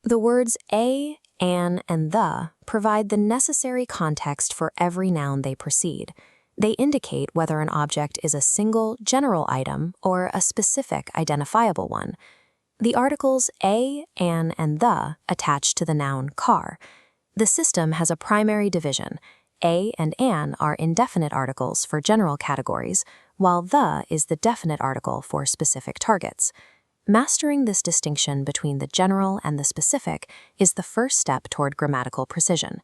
The words a, an, and the provide the necessary context for every noun they precede. They indicate whether an object is a single, general item or a specific, identifiable one. The articles a, an, and the attach to the noun car. The system has a primary division. A and an are indefinite articles for general categories, while the is the definite article for specific targets. Mastering this distinction between the general and the specific is the first step toward grammatical precision.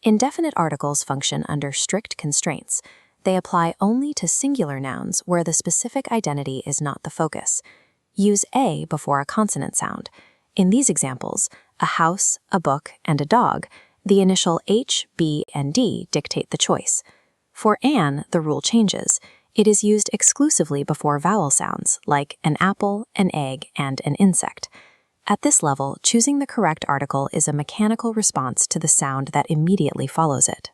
Indefinite articles function under strict constraints. They apply only to singular nouns where the specific identity is not the focus. Use a before a consonant sound. In these examples, a house, a book, and a dog, the initial H, B, and D dictate the choice. For an, the rule changes. It is used exclusively before vowel sounds, like an apple, an egg, and an insect. At this level, choosing the correct article is a mechanical response to the sound that immediately follows it.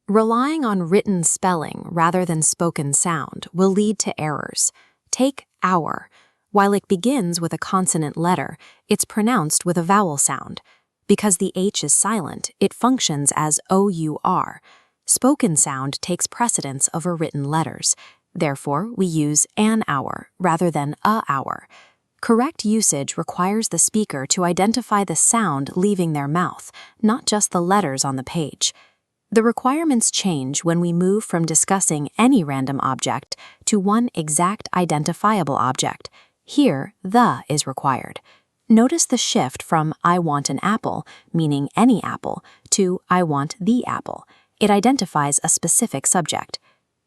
Relying on written spelling rather than spoken sound will lead to errors. Take our. While it begins with a consonant letter, it's pronounced with a vowel sound. Because the H is silent, it functions as our. Spoken sound takes precedence over written letters. Therefore, we use an hour rather than a hour. Correct usage requires the speaker to identify the sound leaving their mouth, not just the letters on the page. The requirements change when we move from discussing any random object to one exact identifiable object. Here, the is required. Notice the shift from I want an apple, meaning any apple, to I want the apple. It identifies a specific subject.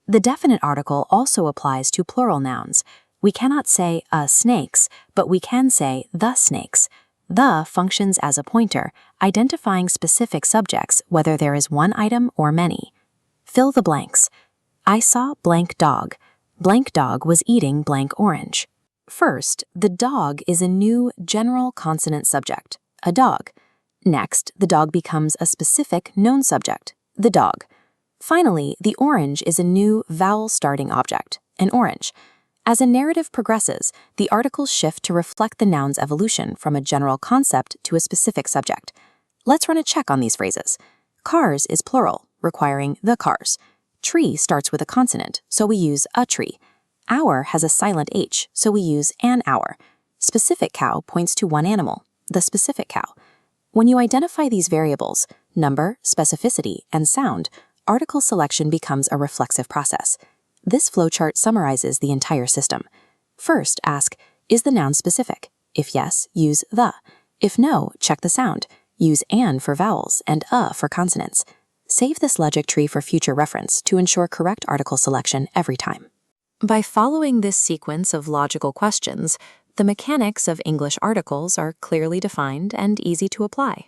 The definite article also applies to plural nouns. We cannot say a snakes, but we can say the snakes. The functions as a pointer, identifying specific subjects, whether there is one item or many. Fill the blanks. I saw blank dog. Blank dog was eating blank orange. First, the dog is a new general consonant subject, a dog. Next, the dog becomes a specific known subject, the dog. Finally, the orange is a new vowel-starting object, an orange. As a narrative progresses, the articles shift to reflect the noun's evolution from a general concept to a specific subject. Let's run a check on these phrases. Cars is plural, requiring the cars. Tree starts with a consonant, so we use a tree. Hour has a silent H, so we use an hour. Specific cow points to one animal, the specific cow. When you identify these variables, number, specificity, and sound, article selection becomes a reflexive process. This flowchart summarizes the entire system. First, ask, is the noun specific? If yes, use the. If no, check the sound. Use an for vowels and for consonants. Save this logic tree for future reference to ensure correct article selection every time. By following this sequence of logical questions, the mechanics of English articles are clearly defined and easy to apply.